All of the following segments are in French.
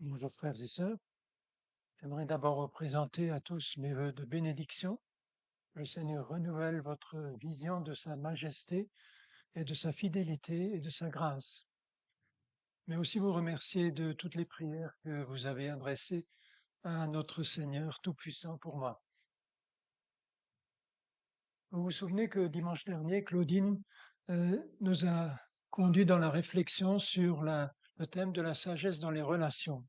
Bonjour frères et sœurs, j'aimerais d'abord vous présenter à tous mes vœux de bénédiction. Le Seigneur renouvelle votre vision de sa majesté et de sa fidélité et de sa grâce. Mais aussi vous remercier de toutes les prières que vous avez adressées à notre Seigneur Tout-Puissant pour moi. Vous vous souvenez que dimanche dernier, Claudine nous a conduits dans la réflexion sur le thème de la sagesse dans les relations,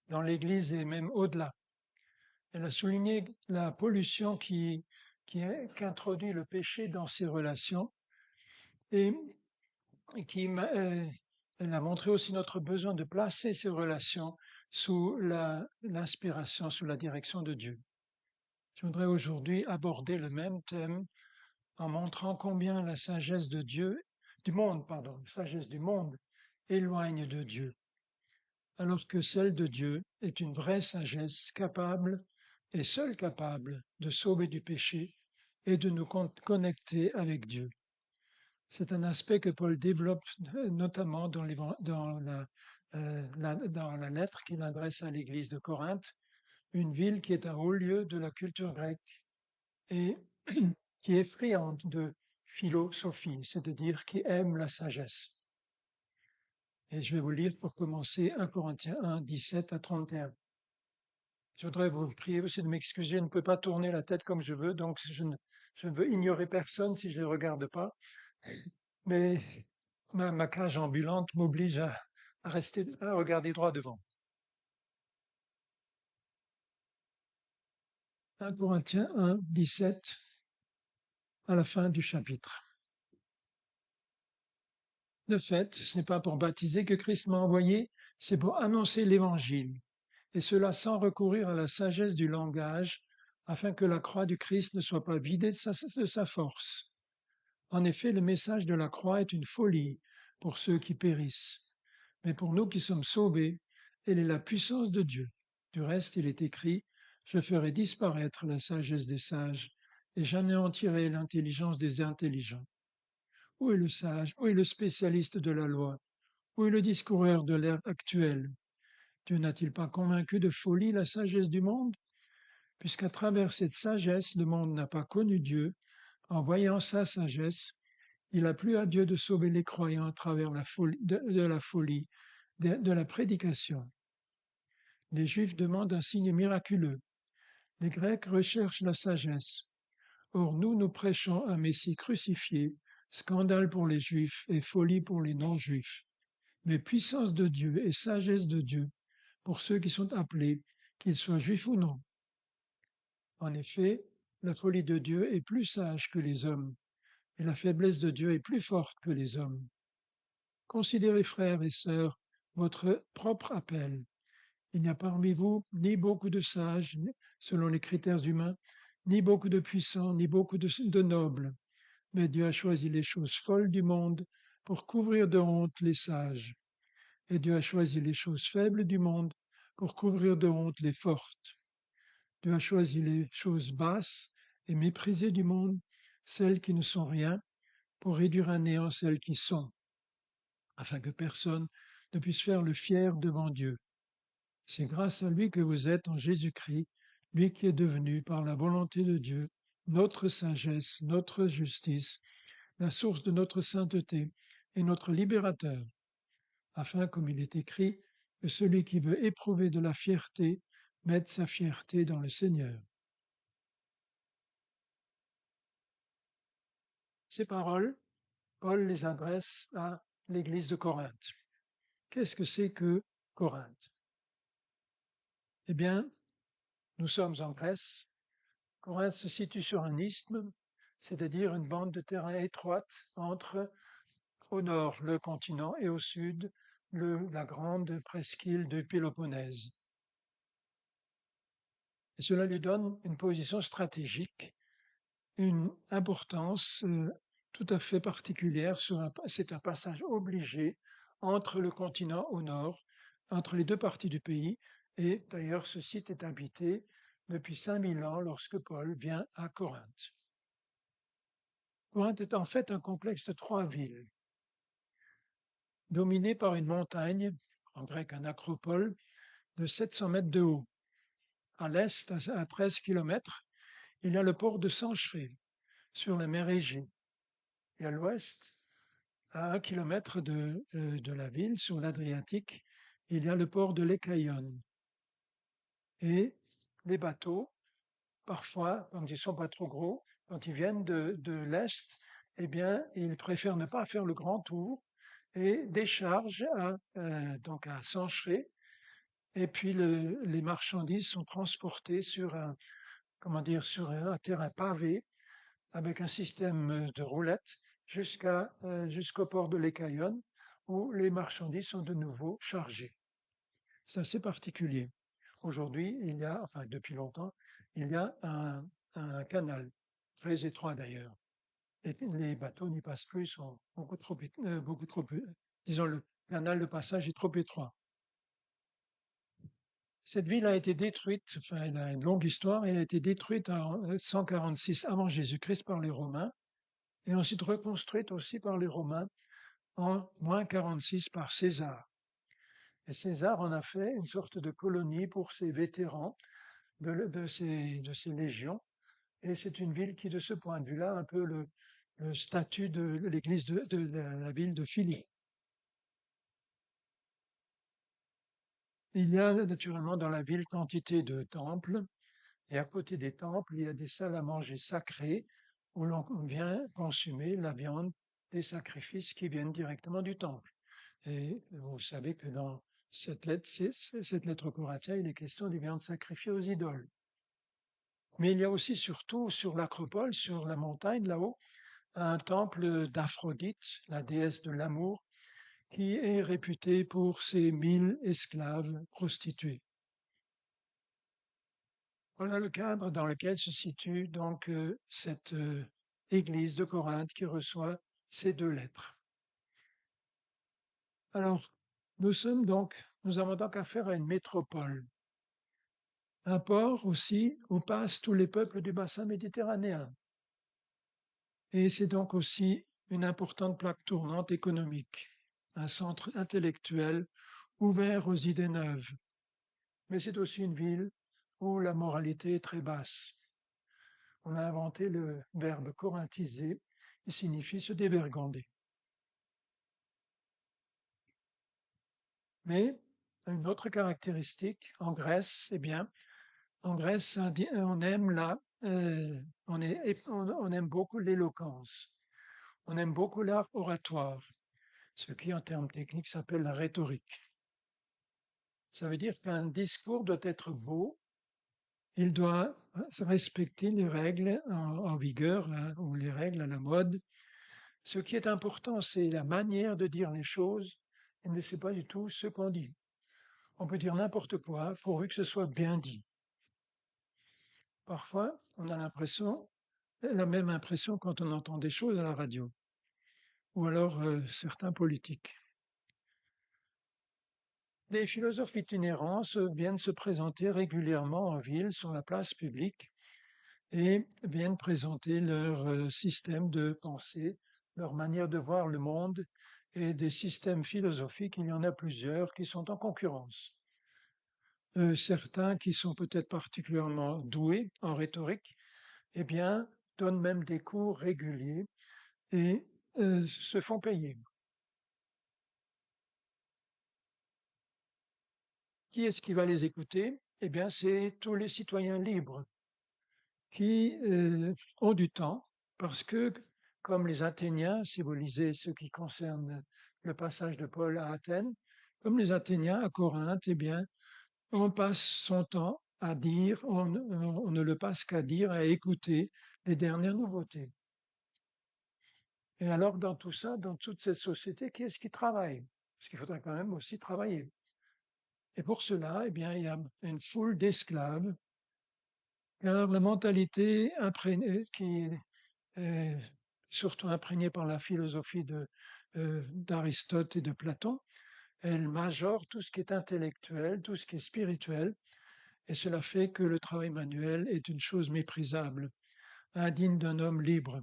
dans l'Église et même au-delà. Elle a souligné la pollution qu'introduit le péché dans ces relations et, elle a montré aussi notre besoin de placer ces relations sous l'inspiration, sous la direction de Dieu. Je voudrais aujourd'hui aborder le même thème en montrant combien la sagesse la sagesse du monde éloigne de Dieu, alors que celle de Dieu est une vraie sagesse capable et seule capable de sauver du péché et de nous connecter avec Dieu. C'est un aspect que Paul développe notamment dans la lettre qu'il adresse à l'église de Corinthe, une ville qui est un haut lieu de la culture grecque et qui est friande de philosophie, c'est-à-dire qui aime la sagesse. Et je vais vous lire pour commencer 1 Corinthiens 1, 17 à 31. Je voudrais vous prier aussi de m'excuser, je ne peux pas tourner la tête comme je veux, donc je ne veux ignorer personne si je ne les regarde pas. Mais ma cage ambulante m'oblige à regarder droit devant. 1 Corinthiens 1, 17, à la fin du chapitre. De fait, ce n'est pas pour baptiser que Christ m'a envoyé, c'est pour annoncer l'évangile, et cela sans recourir à la sagesse du langage, afin que la croix du Christ ne soit pas vidée de sa force. En effet, le message de la croix est une folie pour ceux qui périssent. Mais pour nous qui sommes sauvés, elle est la puissance de Dieu. Du reste, il est écrit, je ferai disparaître la sagesse des sages et j'anéantirai l'intelligence des intelligents. Où est le sage? Où est le spécialiste de la loi? Où est le discoureur de l'ère actuelle? Dieu n'a-t-il pas convaincu de folie la sagesse du monde? Puisqu'à travers cette sagesse, le monde n'a pas connu Dieu, en voyant sa sagesse, il a plu à Dieu de sauver les croyants à travers la folie, de la prédication. Les Juifs demandent un signe miraculeux. Les Grecs recherchent la sagesse. Or nous prêchons un Messie crucifié, scandale pour les Juifs et folie pour les non-Juifs. Mais puissance de Dieu et sagesse de Dieu pour ceux qui sont appelés, qu'ils soient juifs ou non. En effet, la folie de Dieu est plus sage que les hommes, et la faiblesse de Dieu est plus forte que les hommes. Considérez, frères et sœurs, votre propre appel. Il n'y a parmi vous ni beaucoup de sages, selon les critères humains, ni beaucoup de puissants, ni beaucoup de nobles. Mais Dieu a choisi les choses folles du monde pour couvrir de honte les sages. Et Dieu a choisi les choses faibles du monde pour couvrir de honte les fortes. Dieu a choisi les choses basses et méprisées du monde, celles qui ne sont rien, pour réduire à néant celles qui sont, afin que personne ne puisse faire le fier devant Dieu. C'est grâce à lui que vous êtes en Jésus-Christ, lui qui est devenu, par la volonté de Dieu, notre sagesse, notre justice, la source de notre sainteté et notre libérateur, afin, comme il est écrit, que celui qui veut éprouver de la fierté mette sa fierté dans le Seigneur. Ces paroles, Paul les adresse à l'église de Corinthe. Qu'est-ce que c'est que Corinthe? Eh bien, nous sommes en Grèce. Corinthe se situe sur un isthme, c'est-à-dire une bande de terrain étroite entre, au nord, le continent et au sud, la grande presqu'île de Péloponnèse. Et cela lui donne une position stratégique, une importance tout à fait particulière. C'est un passage obligé entre le continent au nord, entre les deux parties du pays. Et d'ailleurs, ce site est habité depuis 5000 ans lorsque Paul vient à Corinthe. Corinthe est en fait un complexe de 3 villes, dominé par une montagne, en grec un acropole, de 700 mètres de haut. À l'est, à 13 kilomètres, il y a le port de Sancheré, sur la mer Égée. Et à l'ouest, à 1 kilomètre de la ville, sur l'Adriatique, il y a le port de Lécaillon. Et les bateaux, parfois, quand ils ne sont pas trop gros, quand ils viennent de l'Est, eh bien, ils préfèrent ne pas faire le grand tour et déchargent donc à Sancheré. Et puis les marchandises sont transportées sur sur un terrain pavé avec un système de roulettes jusqu'au port de l'Écaillon où les marchandises sont de nouveau chargées. C'est assez particulier. Aujourd'hui, il y a, enfin depuis longtemps, il y a un canal, très étroit d'ailleurs. Et les bateaux n'y passent plus, sont beaucoup trop, disons, le canal de passage est trop étroit. Cette ville a été détruite, enfin, elle a une longue histoire, elle a été détruite en 146 avant Jésus-Christ par les Romains, et ensuite reconstruite aussi par les Romains en moins 46 par César. Et César en a fait une sorte de colonie pour ses vétérans de ces légions. Et c'est une ville qui, de ce point de vue-là, a un peu le statut de l'église de la ville de Philippe. Il y a naturellement dans la ville quantité de temples, et à côté des temples, il y a des salles à manger sacrées où l'on vient consommer la viande des sacrifices qui viennent directement du temple. Et vous savez que dans cette lettre aux Corinthiens, il est question des viandes sacrifiées aux idoles. Mais il y a aussi surtout sur l'acropole, sur la montagne là-haut, un temple d'Aphrodite, la déesse de l'amour, qui est réputée pour ses 1000 esclaves prostituées. Voilà le cadre dans lequel se situe donc cette église de Corinthe qui reçoit ces deux lettres. Alors, nous avons donc affaire à une métropole, un port aussi où passent tous les peuples du bassin méditerranéen. Et c'est donc aussi une importante plaque tournante économique, un centre intellectuel ouvert aux idées neuves. Mais c'est aussi une ville où la moralité est très basse. On a inventé le verbe corinthiser, qui signifie se dévergonder. Mais une autre caractéristique en Grèce, eh bien, en Grèce, on aime on aime beaucoup l'éloquence. On aime beaucoup l'art oratoire, ce qui, en termes techniques, s'appelle la rhétorique. Ça veut dire qu'un discours doit être beau, il doit respecter les règles en vigueur ou les règles à la mode. Ce qui est important, c'est la manière de dire les choses et ne c'est pas du tout ce qu'on dit. On peut dire n'importe quoi pourvu que ce soit bien dit. Parfois, on a la même impression quand on entend des choses à la radio ou alors certains politiques. Des philosophes itinérants viennent se présenter régulièrement en ville, sur la place publique, et viennent présenter leur système de pensée, leur manière de voir le monde et des systèmes philosophiques. Il y en a plusieurs qui sont en concurrence. Certains qui sont peut-être particulièrement doués en rhétorique, eh bien, donnent même des cours réguliers et se font payer. Qui est-ce qui va les écouter? Eh bien, c'est tous les citoyens libres qui ont du temps parce que, comme les Athéniens, si vous lisez ce qui concerne le passage de Paul à Athènes, comme les Athéniens à Corinthe, eh bien, on passe son temps à dire, on ne le passe qu'à dire, à écouter les dernières nouveautés. Et alors, dans tout ça, dans toute cette société, qui est-ce qui travaille? Parce qu'il faudrait quand même aussi travailler. Et pour cela, eh bien, il y a une foule d'esclaves, car la mentalité imprégnée, qui est surtout imprégnée par la philosophie d'Aristote et de Platon, elle majore tout ce qui est intellectuel, tout ce qui est spirituel, et cela fait que le travail manuel est une chose méprisable, indigne d'un homme libre.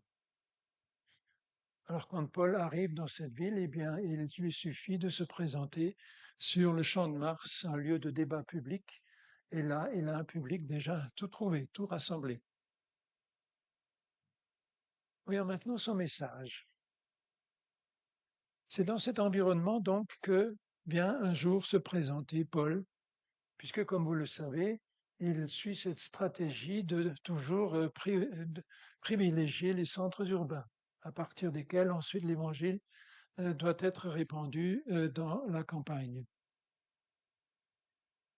Alors quand Paul arrive dans cette ville, eh bien, il lui suffit de se présenter sur le champ de Mars, un lieu de débat public, et là, il a un public déjà tout trouvé, tout rassemblé. Voyons maintenant son message. C'est dans cet environnement donc que vient un jour se présenter Paul, puisque comme vous le savez, il suit cette stratégie de toujours de privilégier les centres urbains, à partir desquels ensuite l'évangile doit être répandu dans la campagne.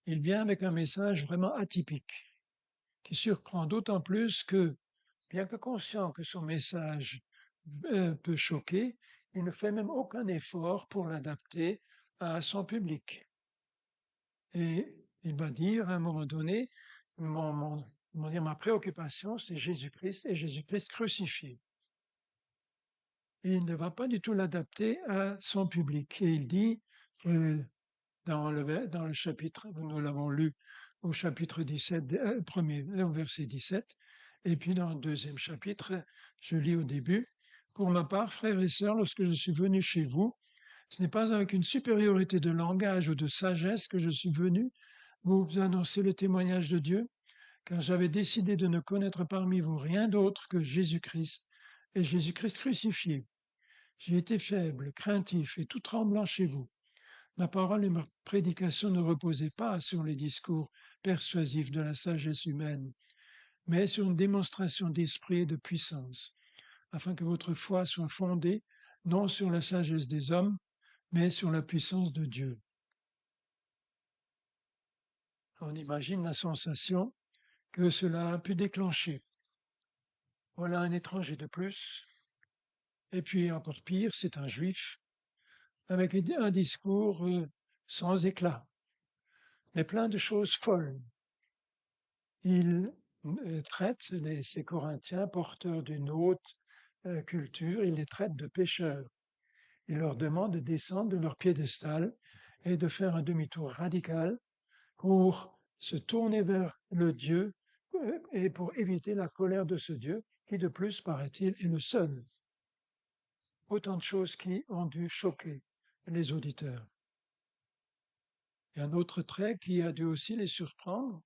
Il vient avec un message vraiment atypique, qui surprend d'autant plus que, bien que conscient que son message peut choquer, il ne fait même aucun effort pour l'adapter à son public. Et il va dire à un moment donné, ma préoccupation, c'est Jésus-Christ et Jésus-Christ crucifié. Et il ne va pas du tout l'adapter à son public. Et il dit, dans le chapitre, nous l'avons lu au chapitre 17, au verset 17, et puis dans le deuxième chapitre, je lis au début, pour ma part, frères et sœurs, lorsque je suis venu chez vous, ce n'est pas avec une supériorité de langage ou de sagesse que je suis venu vous annoncer le témoignage de Dieu, car j'avais décidé de ne connaître parmi vous rien d'autre que Jésus-Christ et Jésus-Christ crucifié. J'ai été faible, craintif et tout tremblant chez vous. Ma parole et ma prédication ne reposaient pas sur les discours persuasifs de la sagesse humaine, mais sur une démonstration d'esprit et de puissance, afin que votre foi soit fondée non sur la sagesse des hommes, mais sur la puissance de Dieu. On imagine la sensation que cela a pu déclencher. Voilà un étranger de plus, et puis encore pire, c'est un juif, avec un discours sans éclat, mais plein de choses folles. Il traite ces Corinthiens porteurs d'une haute culture, il les traite de pécheurs. Il leur demande de descendre de leur piédestal et de faire un demi-tour radical pour se tourner vers le Dieu et pour éviter la colère de ce Dieu qui, de plus, paraît-il, est le seul. Autant de choses qui ont dû choquer les auditeurs. Et un autre trait qui a dû aussi les surprendre,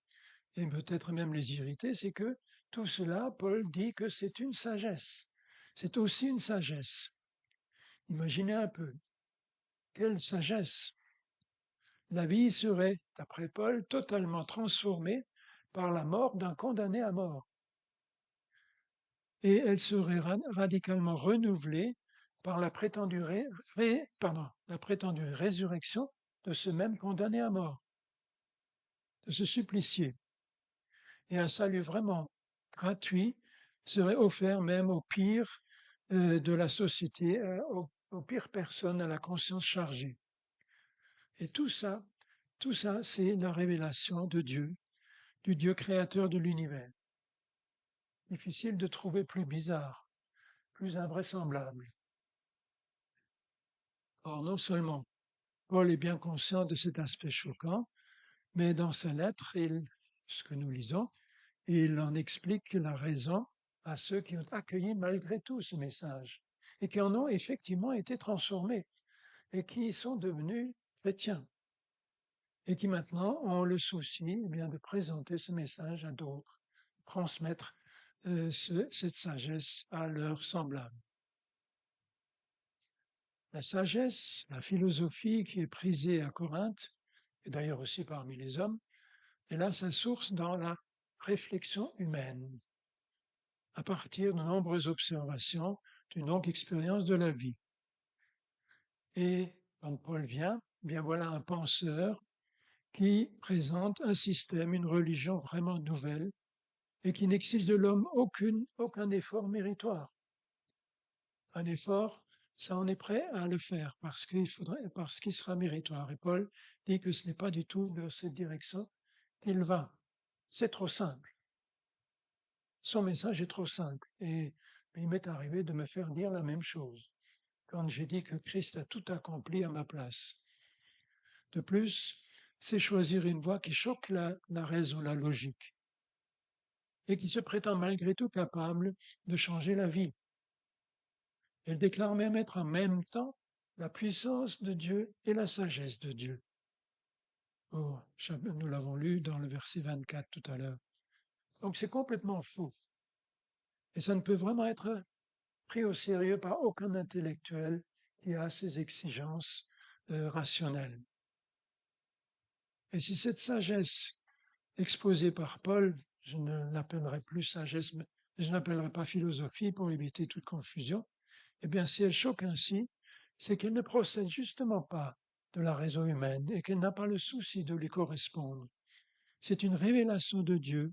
et peut-être même les irriter, c'est que tout cela, Paul dit que c'est une sagesse. C'est aussi une sagesse. Imaginez un peu, quelle sagesse! La vie serait, d'après Paul, totalement transformée par la mort d'un condamné à mort. Et elle serait radicalement renouvelée par la prétendue résurrection de ce même condamné à mort, de ce supplicié. Et un salut vraiment gratuit serait offert même aux pires de la société, aux pires personnes à la conscience chargée. Et tout ça, c'est la révélation de Dieu, du Dieu créateur de l'univers. Difficile de trouver plus bizarre, plus invraisemblable. Or, non seulement Paul est bien conscient de cet aspect choquant, mais dans sa lettre, ce que nous lisons, il en explique la raison à ceux qui ont accueilli malgré tout ce message et qui en ont effectivement été transformés et qui sont devenus chrétiens et qui maintenant ont le souci bien, de présenter ce message à d'autres, transmettre cette sagesse à leurs semblables. La sagesse, la philosophie qui est prisée à Corinthe, et d'ailleurs aussi parmi les hommes, elle a sa source dans la réflexion humaine, à partir de nombreuses observations d'une longue expérience de la vie. Et quand Paul vient, bien voilà un penseur qui présente un système, une religion vraiment nouvelle et qui n'exige de l'homme aucun effort méritoire. Un effort, ça on est prêt à le faire parce qu'il sera méritoire. Et Paul dit que ce n'est pas du tout dans cette direction qu'il va. C'est trop simple. Son message est trop simple. Et il m'est arrivé de me faire dire la même chose quand j'ai dit que Christ a tout accompli à ma place. De plus, c'est choisir une voie qui choque la raison, la logique, et qui se prétend malgré tout capable de changer la vie. Il déclare même être en même temps la puissance de Dieu et la sagesse de Dieu. Oh, nous l'avons lu dans le verset 24 tout à l'heure. Donc c'est complètement faux. Et ça ne peut vraiment être pris au sérieux par aucun intellectuel qui a ses exigences rationnelles. Et si cette sagesse exposée par Paul, je ne l'appellerai plus sagesse, mais je n'appellerai pas philosophie pour éviter toute confusion, eh bien si elle choque ainsi, c'est qu'elle ne procède justement pas de la raison humaine et qu'elle n'a pas le souci de lui correspondre. C'est une révélation de Dieu,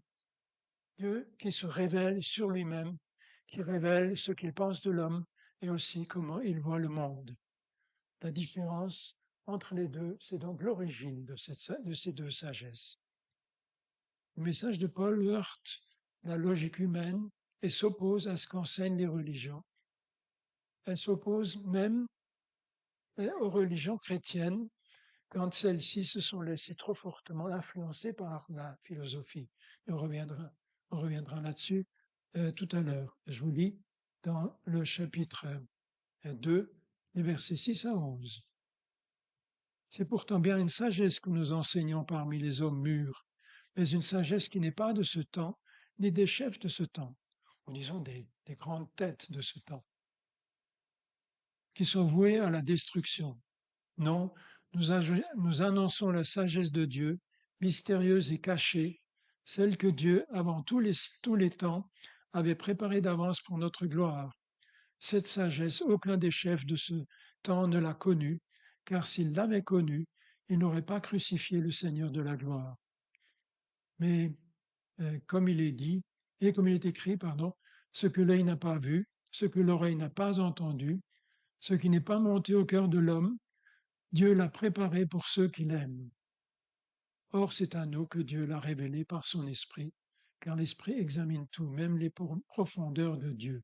Dieu qui se révèle sur lui-même, qui révèle ce qu'il pense de l'homme et aussi comment il voit le monde. La différence entre les deux, c'est donc l'origine de ces deux sagesses. Le message de Paul heurte la logique humaine et s'oppose à ce qu'enseignent les religions. Elle s'oppose même aux religions chrétiennes quand celles-ci se sont laissées trop fortement influencer par la philosophie. Et on reviendra là-dessus tout à l'heure. Je vous lis dans le chapitre 2, les versets 6 à 11. C'est pourtant bien une sagesse que nous enseignons parmi les hommes mûrs, mais une sagesse qui n'est pas de ce temps, ni des chefs de ce temps, ou disons des grandes têtes de ce temps, qui sont voués à la destruction. Non, nous annonçons la sagesse de Dieu, mystérieuse et cachée, celle que Dieu, avant tous les temps, avait préparée d'avance pour notre gloire. Cette sagesse, aucun des chefs de ce temps ne l'a connue, car s'il l'avait connue, il n'aurait pas crucifié le Seigneur de la gloire. Mais comme il est dit, et comme il est écrit, pardon, ce que l'œil n'a pas vu, ce que l'oreille n'a pas entendu, ce qui n'est pas monté au cœur de l'homme, Dieu l'a préparé pour ceux qui l'aiment. Or, c'est à nous que Dieu l'a révélé par son Esprit, car l'Esprit examine tout, même les profondeurs de Dieu.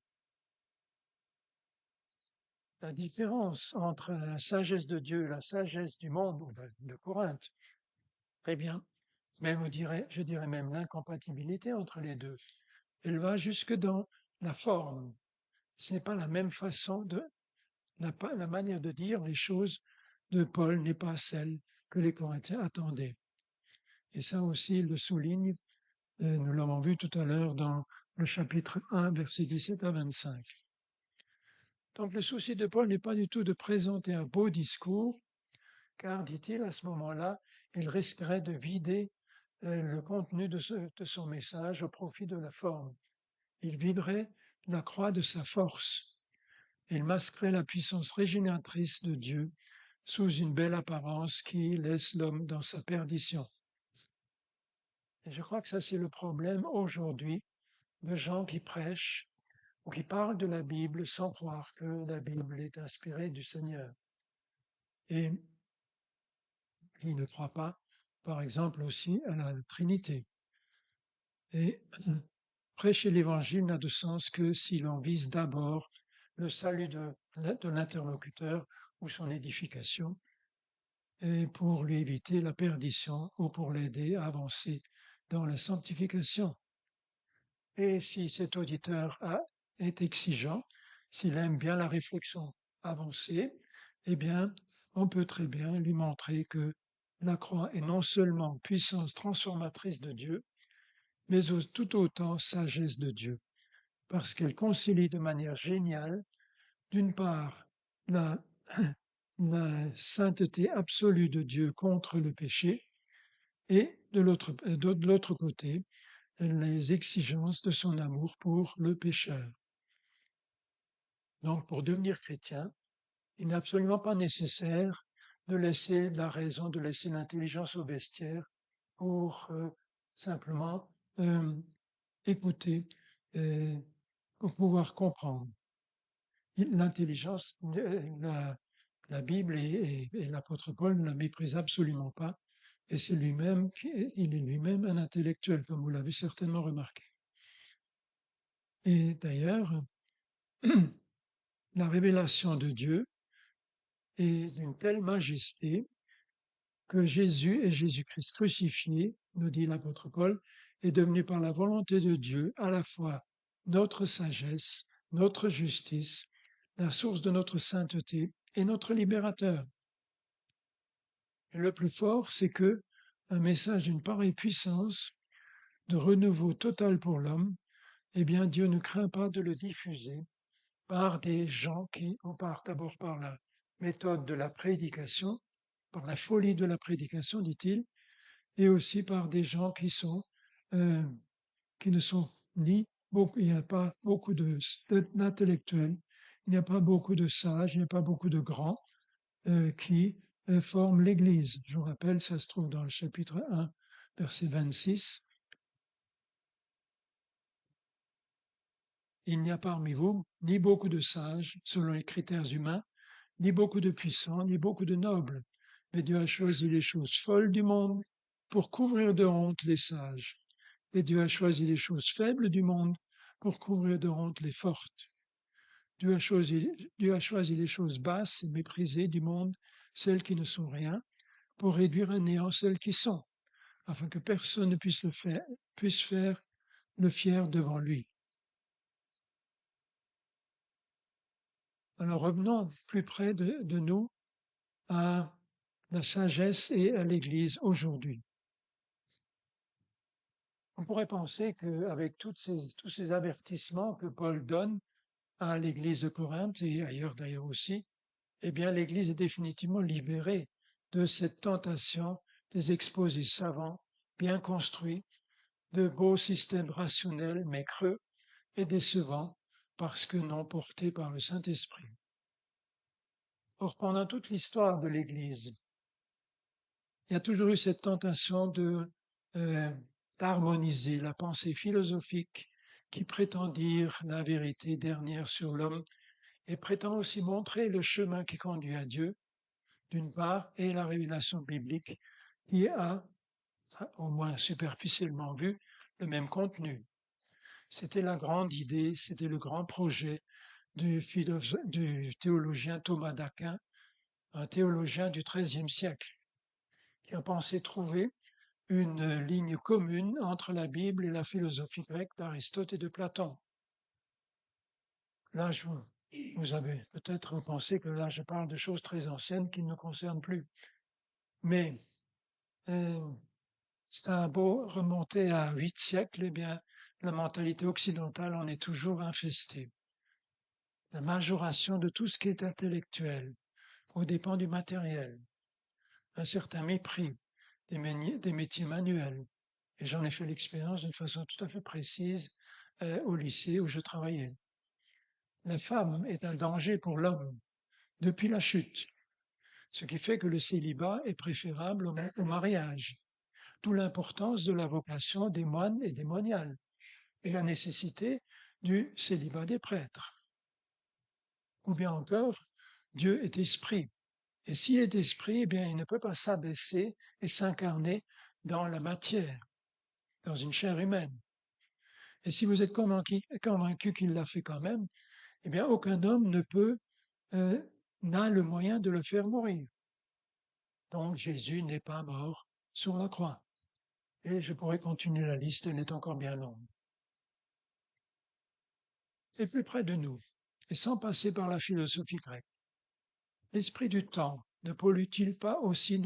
La différence entre la sagesse de Dieu et la sagesse du monde, ou de Corinthe, eh bien, même je dirais même l'incompatibilité entre les deux, elle va jusque dans la forme. Ce n'est pas la même façon la manière de dire les choses de Paul n'est pas celle que les Corinthiens attendaient. Et ça aussi, il le souligne, nous l'avons vu tout à l'heure dans le chapitre 1, versets 17 à 25. Donc le souci de Paul n'est pas du tout de présenter un beau discours, car, dit-il, à ce moment-là, il risquerait de vider le contenu de son message au profit de la forme. Il viderait la croix de sa force. Il masquerait la puissance régénératrice de Dieu sous une belle apparence qui laisse l'homme dans sa perdition. Et je crois que ça, c'est le problème aujourd'hui de gens qui prêchent ou qui parlent de la Bible sans croire que la Bible est inspirée du Seigneur. Et qui ne croient pas, par exemple, aussi à la Trinité. Et prêcher l'Évangile n'a de sens que si l'on vise d'abord le salut de l'interlocuteur ou son édification, et pour lui éviter la perdition ou pour l'aider à avancer dans la sanctification. Et si cet auditeur est exigeant, s'il aime bien la réflexion avancée, eh bien, on peut très bien lui montrer que la croix est non seulement puissance transformatrice de Dieu, mais tout autant sagesse de Dieu, parce qu'elle concilie de manière géniale, d'une part, la, la sainteté absolue de Dieu contre le péché, et de l'autre côté, les exigences de son amour pour le pécheur. Donc, pour devenir chrétien, il n'est absolument pas nécessaire de laisser la raison, de laisser l'intelligence au vestiaire pour simplement écouter, pour pouvoir comprendre. L'intelligence, la Bible et l'apôtre Paul ne la méprisent absolument pas, et il est lui-même un intellectuel, comme vous l'avez certainement remarqué. Et d'ailleurs, la révélation de Dieu est d'une telle majesté que Jésus et Jésus-Christ crucifié, nous dit l'apôtre Paul, est devenu par la volonté de Dieu à la fois notre sagesse, notre justice, la source de notre sainteté et notre libérateur. Et le plus fort, c'est que un message d'une pareille puissance, de renouveau total pour l'homme, eh bien Dieu ne craint pas de le diffuser par des gens qui, on part d'abord par la méthode de la prédication, par la folie de la prédication, dit-il, et aussi par des gens euh, qui ne sont ni beaucoup, il n'y a pas beaucoup d'intellectuels, il n'y a pas beaucoup de sages, il n'y a pas beaucoup de grands qui forment l'Église. Je vous rappelle, ça se trouve dans le chapitre 1, verset 26. Il n'y a parmi vous ni beaucoup de sages, selon les critères humains, ni beaucoup de puissants, ni beaucoup de nobles. Mais Dieu a choisi les choses folles du monde pour couvrir de honte les sages. Et Dieu a choisi les choses faibles du monde pour couvrir de honte les fortes. Dieu a choisi les choses basses et méprisées du monde, celles qui ne sont rien, pour réduire à néant celles qui sont, afin que personne ne puisse faire le fier devant lui. Alors revenons plus près de nous à la sagesse et à l'Église aujourd'hui. On pourrait penser qu'avec tous ces avertissements que Paul donne à l'Église de Corinthe et ailleurs d'ailleurs aussi, eh bien l'Église est définitivement libérée de cette tentation des exposés savants, bien construits, de beaux systèmes rationnels mais creux et décevants parce que non portés par le Saint-Esprit. Or, pendant toute l'histoire de l'Église, il y a toujours eu cette tentation euh, d'harmoniser la pensée philosophique qui prétend dire la vérité dernière sur l'homme et prétend aussi montrer le chemin qui conduit à Dieu, d'une part, et la révélation biblique qui a, au moins superficiellement vu, le même contenu. C'était la grande idée, c'était le grand projet du théologien Thomas d'Aquin, un théologien du XIIIe siècle, qui a pensé trouver une ligne commune entre la Bible et la philosophie grecque d'Aristote et de Platon. Là, vous avez peut-être pensé que là, je parle de choses très anciennes qui ne nous concernent plus. Mais ça a beau remonter à 8 siècles, eh bien, la mentalité occidentale en est toujours infestée. La majoration de tout ce qui est intellectuel aux dépens du matériel, un certain mépris des métiers manuels. Et j'en ai fait l'expérience d'une façon tout à fait précise au lycée où je travaillais. La femme est un danger pour l'homme depuis la chute, ce qui fait que le célibat est préférable au mariage, d'où l'importance de la vocation des moines et des moniales, et la nécessité du célibat des prêtres. Ou bien encore, Dieu est esprit, et s'il est esprit, eh bien, il ne peut pas s'abaisser et s'incarner dans la matière, dans une chair humaine. Et si vous êtes convaincu qu'il l'a fait quand même, eh bien, aucun homme n'a le moyen de le faire mourir. Donc, Jésus n'est pas mort sur la croix. Et je pourrais continuer la liste, elle est encore bien longue. Et plus près de nous, et sans passer par la philosophie grecque, l'esprit du temps ne pollue-t-il pas aussi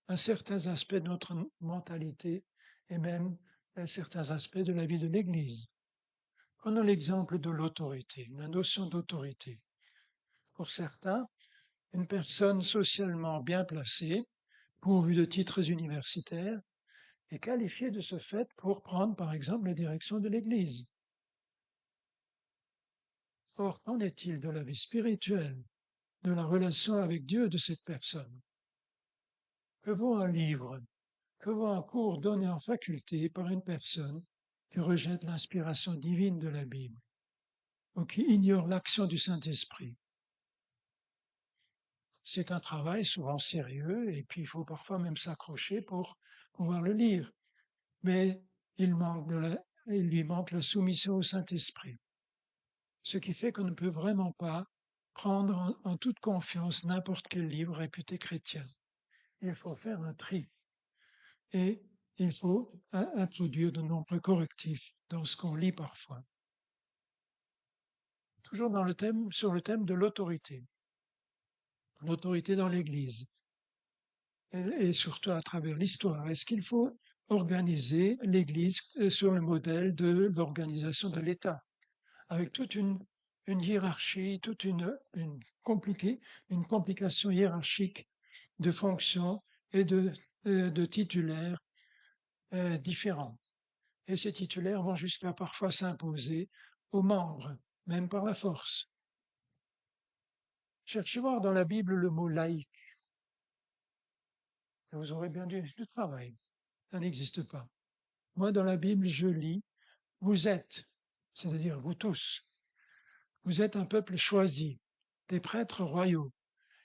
un certain aspect de notre mentalité et même certains aspects de la vie de l'Église? Prenons l'exemple de l'autorité, la notion d'autorité. Pour certains, une personne socialement bien placée, pourvue de titres universitaires, est qualifiée de ce fait pour prendre par exemple la direction de l'Église. Or, qu'en est-il de la vie spirituelle, de la relation avec Dieu de cette personne? Que vaut un livre, que vaut un cours donné en faculté par une personne qui rejette l'inspiration divine de la Bible ou qui ignore l'action du Saint-Esprit? C'est un travail souvent sérieux et puis il faut parfois même s'accrocher pour pouvoir le lire. Mais il lui manque la soumission au Saint-Esprit. Ce qui fait qu'on ne peut vraiment pas prendre en toute confiance n'importe quel livre réputé chrétien. Il faut faire un tri et il faut introduire de nombreux correctifs dans ce qu'on lit parfois. toujours sur le thème de l'autorité dans l'Église, et surtout à travers l'histoire. Est-ce qu'il faut organiser l'Église sur le modèle de l'organisation de l'État, avec toute une hiérarchie, toute une complication hiérarchique de fonctions et de titulaires différents. Et ces titulaires vont jusqu'à parfois s'imposer aux membres, même par la force. Cherchez voir dans la Bible le mot laïc. Vous aurez bien du travail. Ça n'existe pas. Moi, dans la Bible, je lis, vous êtes, c'est-à-dire vous tous, vous êtes un peuple choisi, des prêtres royaux,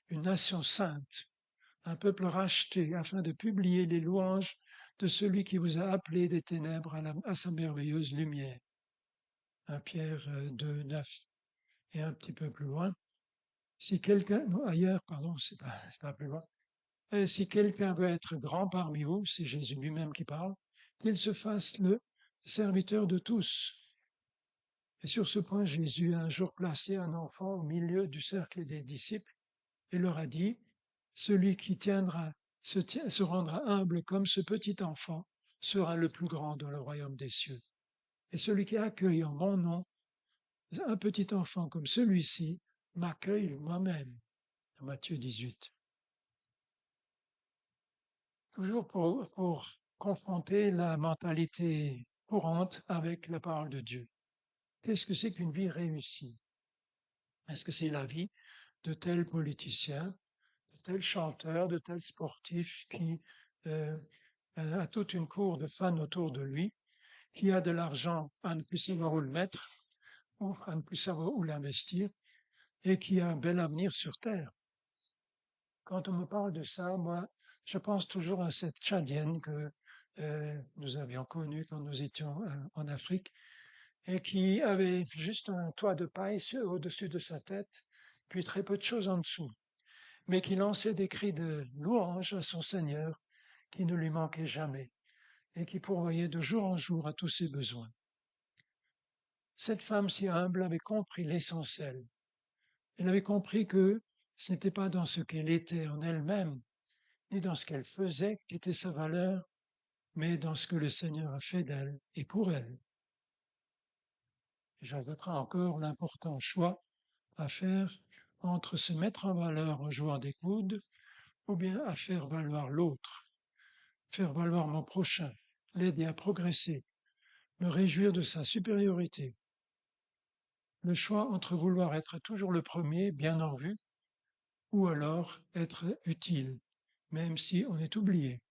une nation sainte, un peuple racheté, afin de publier les louanges de celui qui vous a appelé des ténèbres à sa merveilleuse lumière. 1 Pierre 2, 9. Et un petit peu plus loin, si quelqu'un, non, ailleurs, pardon, c'est pas plus loin, si quelqu'un veut être grand parmi vous, c'est Jésus lui-même qui parle, qu'il se fasse le serviteur de tous. Et sur ce point, Jésus a un jour placé un enfant au milieu du cercle des disciples et leur a dit, celui qui se rendra humble comme ce petit enfant sera le plus grand dans le royaume des cieux. Et celui qui accueille en mon nom un petit enfant comme celui-ci m'accueille moi-même. Matthieu 18. Toujours pour confronter la mentalité courante avec la parole de Dieu. Qu'est-ce que c'est qu'une vie réussie? Est-ce que c'est la vie de tel politicien, de tel chanteur, de tel sportif qui a toute une cour de fans autour de lui, qui a de l'argent à ne plus savoir où le mettre, ou à ne plus savoir où l'investir, et qui a un bel avenir sur Terre? Quand on me parle de ça, moi, je pense toujours à cette Tchadienne que nous avions connue quand nous étions en Afrique et qui avait juste un toit de paille au-dessus de sa tête, puis très peu de choses en dessous, mais qui lançait des cris de louange à son Seigneur, qui ne lui manquait jamais et qui pourvoyait de jour en jour à tous ses besoins. Cette femme si humble avait compris l'essentiel. Elle avait compris que ce n'était pas dans ce qu'elle était en elle-même, ni dans ce qu'elle faisait qu'était sa valeur, mais dans ce que le Seigneur a fait d'elle et pour elle. J'ajouterai encore l'important choix à faire entre se mettre en valeur en jouant des coudes ou bien à faire valoir l'autre, faire valoir mon prochain, l'aider à progresser, me réjouir de sa supériorité. Le choix entre vouloir être toujours le premier, bien en vue, ou alors être utile, même si on est oublié.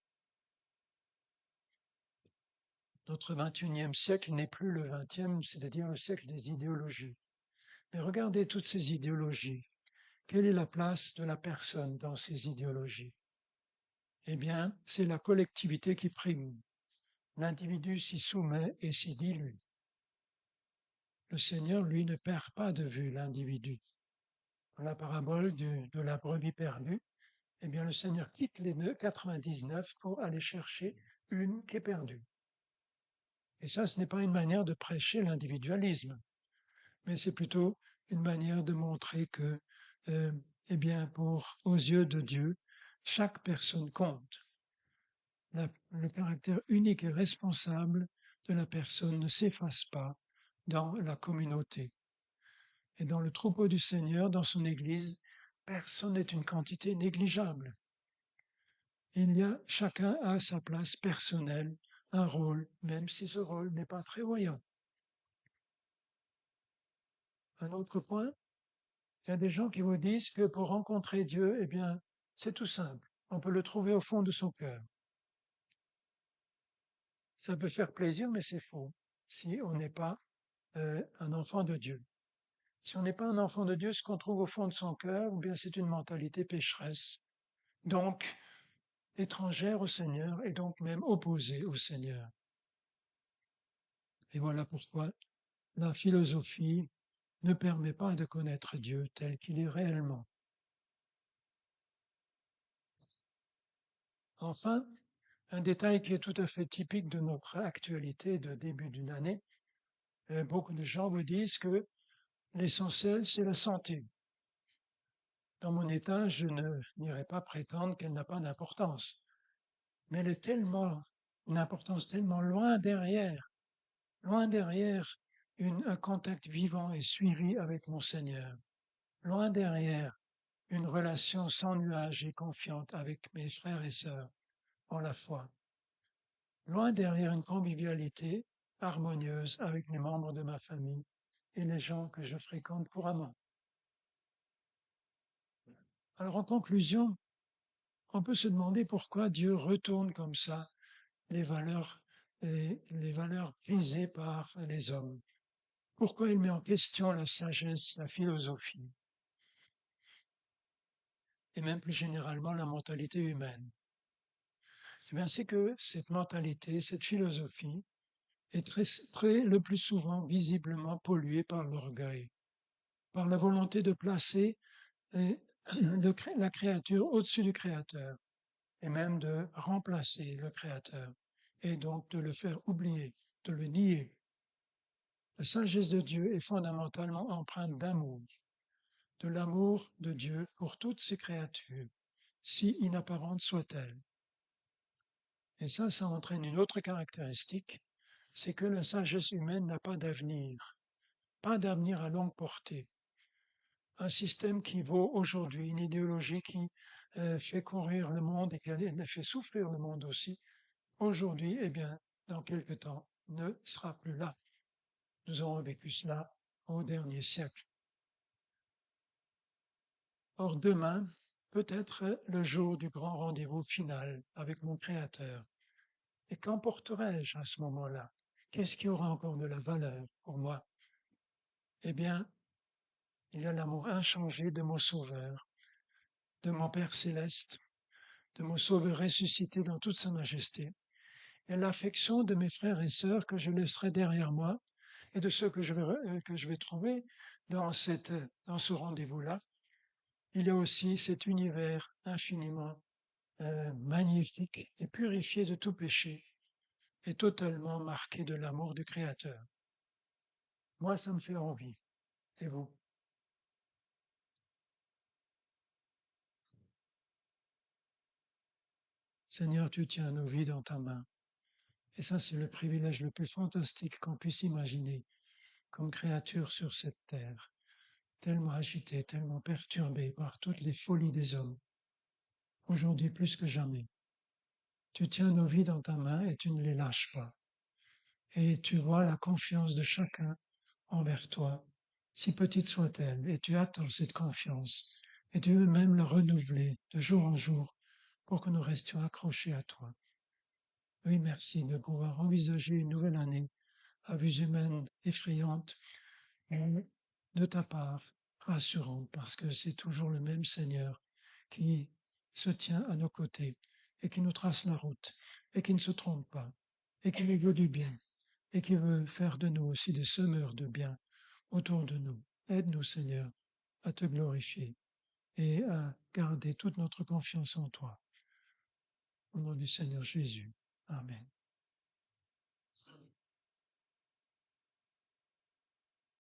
Notre 21e siècle n'est plus le 20e, c'est-à-dire le siècle des idéologies. Mais regardez toutes ces idéologies. Quelle est la place de la personne dans ces idéologies? Eh bien, c'est la collectivité qui prime. L'individu s'y soumet et s'y dilue. Le Seigneur, lui, ne perd pas de vue l'individu. Dans la parabole de la brebis perdue, eh bien, le Seigneur quitte les 99 pour aller chercher une qui est perdue. Et ça, ce n'est pas une manière de prêcher l'individualisme, mais c'est plutôt une manière de montrer que, eh bien, aux yeux de Dieu, chaque personne compte. Le caractère unique et responsable de la personne ne s'efface pas dans la communauté. Et dans le troupeau du Seigneur, dans son Église, personne n'est une quantité négligeable. Chacun a sa place personnelle, un rôle, même si ce rôle n'est pas très voyant. Un autre point, il y a des gens qui vous disent que pour rencontrer Dieu, eh bien, c'est tout simple. On peut le trouver au fond de son cœur. Ça peut faire plaisir, mais c'est faux si on n'est pas un enfant de Dieu. Si on n'est pas un enfant de Dieu, ce qu'on trouve au fond de son cœur, eh bien, c'est une mentalité pécheresse, donc étrangère au Seigneur et donc même opposée au Seigneur. Et voilà pourquoi la philosophie ne permet pas de connaître Dieu tel qu'il est réellement. Enfin, un détail qui est tout à fait typique de notre actualité de début d'une année, beaucoup de gens me disent que L'essentiel, c'est la santé. Dans mon état, je n'irai pas prétendre qu'elle n'a pas d'importance, mais elle est tellement, une importance tellement loin derrière un contact vivant et suivi avec mon Seigneur, loin derrière une relation sans nuage et confiante avec mes frères et sœurs en la foi, loin derrière une convivialité harmonieuse avec les membres de ma famille et les gens que je fréquente couramment. Alors en conclusion, on peut se demander pourquoi Dieu retourne comme ça les valeurs brisées par les hommes. Pourquoi il met en question la sagesse, la philosophie et même plus généralement la mentalité humaine? Eh bien, c'est que cette mentalité, cette philosophie est le plus souvent visiblement polluée par l'orgueil, par la volonté de placer la créature au-dessus du Créateur et même de remplacer le Créateur et donc de le faire oublier, de le nier. La sagesse de Dieu est fondamentalement empreinte d'amour, de l'amour de Dieu pour toutes ses créatures, si inapparentes soient-elles. Et ça entraîne une autre caractéristique, c'est que la sagesse humaine n'a pas d'avenir à longue portée. Un système qui vaut aujourd'hui, une idéologie qui fait courir le monde et qui fait souffrir le monde aussi, aujourd'hui, eh bien, dans quelque temps, ne sera plus là. Nous aurons vécu cela au dernier siècle. Or, demain peut être le jour du grand rendez-vous final avec mon Créateur. Et qu'emporterai-je à ce moment-là? Qu'est-ce qui aura encore de la valeur pour moi? Eh bien, il y a l'amour inchangé de mon Sauveur, de mon Père céleste, de mon Sauveur ressuscité dans toute sa majesté, et l'affection de mes frères et sœurs que je laisserai derrière moi, et de ceux que je vais trouver dans ce rendez-vous-là. Il y a aussi cet univers infiniment magnifique et purifié de tout péché, et totalement marqué de l'amour du Créateur. Moi, ça me fait envie. Et vous? Seigneur, tu tiens nos vies dans ta main. Et ça, c'est le privilège le plus fantastique qu'on puisse imaginer comme créature sur cette terre, tellement agitée, tellement perturbée par toutes les folies des hommes. Aujourd'hui, plus que jamais, tu tiens nos vies dans ta main et tu ne les lâches pas. Et tu vois la confiance de chacun envers toi, si petite soit-elle, et tu attends cette confiance, et tu veux même la renouveler de jour en jour pour que nous restions accrochés à toi. Oui, merci de pouvoir envisager une nouvelle année à vue humaine effrayante, mais de ta part rassurante, parce que c'est toujours le même Seigneur qui se tient à nos côtés et qui nous trace la route et qui ne se trompe pas et qui nous veut du bien et qui veut faire de nous aussi des semeurs de bien autour de nous. Aide-nous, Seigneur, à te glorifier et à garder toute notre confiance en toi. Au nom du Seigneur Jésus. Amen.